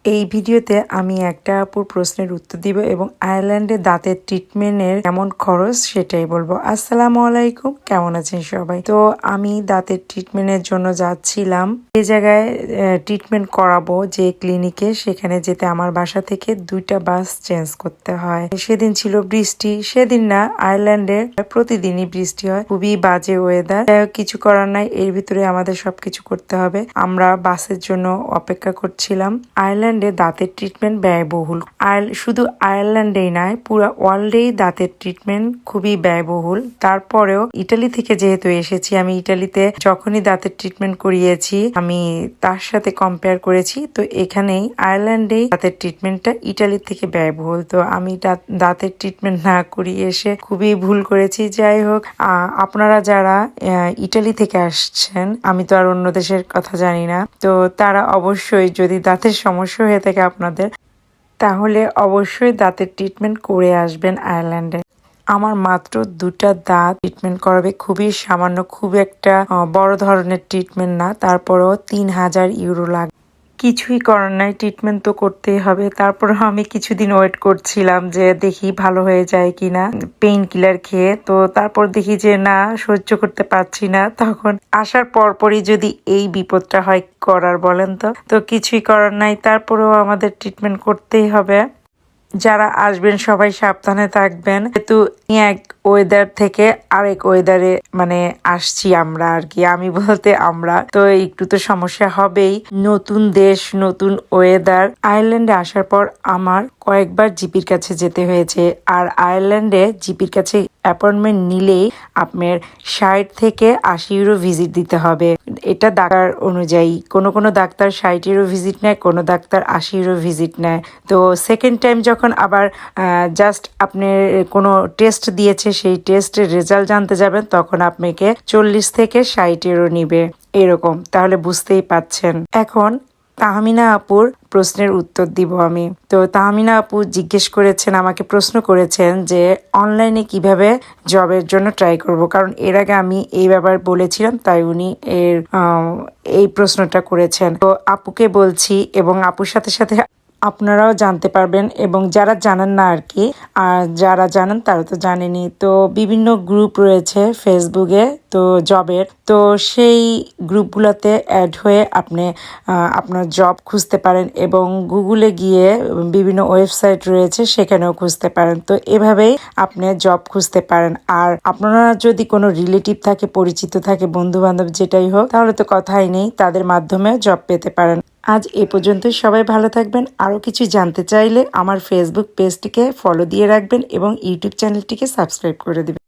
এই ভিডিওতে আমি একটা আপুর প্রশ্নের উত্তর দিব এবং আয়ারল্যান্ডে দাঁতের ট্রিটমেন্টের কেমন খরচ সেটাই বলবো। আসসালামু আলাইকুম, কেমন আছেন সবাই? তো আমি দাঁতের ট্রিটমেন্টের জন্য যাচ্ছিলাম। এই জায়গায় ট্রিটমেন্ট করাবো যে ক্লিনিকে, সেখানে যেতে আমার বাসা থেকে 2টা বাস চেঞ্জ করতে হয়। সেদিন ছিল বৃষ্টি, সেদিন না, আয়ারল্যান্ডে প্রতিদিনই বৃষ্টি হয়, খুবই বাজে ওয়েদার। কিছু করার নাই, এর ভিতরে আমাদের সবকিছু করতে হবে। আমরা বাসের জন্য অপেক্ষা করছিলাম। আয়ারল্যান্ডে দাঁতের ট্রিটমেন্ট ব্যয়বহুল। শুধু আয়ারল্যান্ডেই নয়, পুরো ওয়ার্ল্ডেই দাঁতের ট্রিটমেন্ট খুবই ব্যয়বহুল। তারপরেও ইটালি থেকে যেহেতু এসেছি, আমি ইটালিতে যখনই দাঁতের ট্রিটমেন্ট করিয়েছি আমি তার সাথে কম্পেয়ার করেছি। তো এখানেই আয়ারল্যান্ডেই দাঁতের ট্রিটমেন্টটা ইটালির থেকে ব্যয়বহুল। তো আমি দাঁতের ট্রিটমেন্ট না করিয়ে এসে খুবই ভুল করেছি। যাই হোক, আপনারা যারা ইটালি থেকে আসছেন, আমি তো আর অন্য দেশের কথা জানি না, তো তারা অবশ্যই যদি দাঁতের সমস্যা হয়ে থাকে আপনাদের, তাহলে অবশ্যই দাঁতের ট্রিটমেন্ট করে আসবেন আয়ারল্যান্ডে। আমার মাত্র 2টা দাঁত ট্রিটমেন্ট করাবে, খুবই সামান্য, খুব একটা বড় ধরনের ট্রিটমেন্ট না, তারপরও 3000 ইউরো লাগবে। কিছুই করার নাই, ট্রিটমেন্ট তো করতেই হবে। তারপর আমি কিছুদিন ওয়েট করছিলাম যে দেখি ভালো হয়ে যায় কিনা পেইন কিলার খেয়ে। তো তারপর দেখি যে না, সহ্য করতে পারছি না। তখন আসার পরপরই যদি এই বিপদটা হয়, করার বলেন তো কিছুই করার নাই, তারপরেও আমাদের ট্রিটমেন্ট করতেই হবে। যারা আসবেন সবাই সাবধানে থাকবেন, যেহেতু এক ওয়েদার থেকে আরেক ওয়েদারে আসছি আমরা আর কি, আমি বলতে আমরা, তো একটু তো সমস্যা হবেই। নতুন দেশ, নতুন ওয়েদার। আয়ারল্যান্ডে আসার পর আমার কয়েকবার জিপির কাছে যেতে হয়েছে। আর আয়ারল্যান্ডে জিপির কাছে অ্যাপয়েন্টমেন্ট নিলেই আপনার 60 থেকে 80 ইউরো ভিজিট দিতে হবে। এটা ডাক্তার অনুযায়ী, কোনো ডাক্তার 60 ইউরো ভিজিট নেয়, কোনো ডাক্তার 80 ইউরো ভিজিট নেয়। তো সেকেন্ড টাইম যখন আবার জাস্ট আপনি কোনো টেস্ট দিয়েছে, সেই টেস্টের রেজাল্ট জানতে যাবেন, তখন আপনাকে 40 থেকে 60 ইউরো নিবে এরকম। তাহলে বুঝতেই পাচ্ছেন। এখন তাহমিনা আপুর প্রশ্নের উত্তর দিব আমি। তো তাহমিনা আপু জিজ্ঞেস করেছেন, আমাকে প্রশ্ন করেছেন যে অনলাইনে কিভাবে জবের জন্য ট্রাই করব, কারণ এর আগে আমি এই ব্যাপারে বলেছিলাম, তাই উনি এই প্রশ্নটা করেছেন। তো আপুকে বলছি, এবং আপুর সাথে সাথে আপনারাও জানতে পারবেন, এবং যারা জানেন না আর কি, আর যারা জানেন তারা তো জানেনই। তো বিভিন্ন গ্রুপ রয়েছে ফেসবুকে, তো জবের, তো সেই গ্রুপগুলোতে অ্যাড হয়ে আপনি আপনার জব খুঁজতে পারেন, এবং গুগলে গিয়ে বিভিন্ন ওয়েবসাইট রয়েছে, সেখানেও খুঁজতে পারেন। তো এভাবেই আপনি জব খুঁজতে পারেন। আর আপনারা যদি কোনো রিলেটিভ থাকে, পরিচিত থাকে, বন্ধু বান্ধব যেটাই হোক, তাহলে তো কথাই নেই, তাদের মাধ্যমে জব পেতে পারেন। আজ এ পর্যন্তই, সবাই ভালো থাকবেন। আরও কিছু জানতে চাইলে আমার ফেসবুক পেজটিকে ফলো দিয়ে রাখবেন এবং ইউটিউব চ্যানেলটিকে সাবস্ক্রাইব করে দিবেন।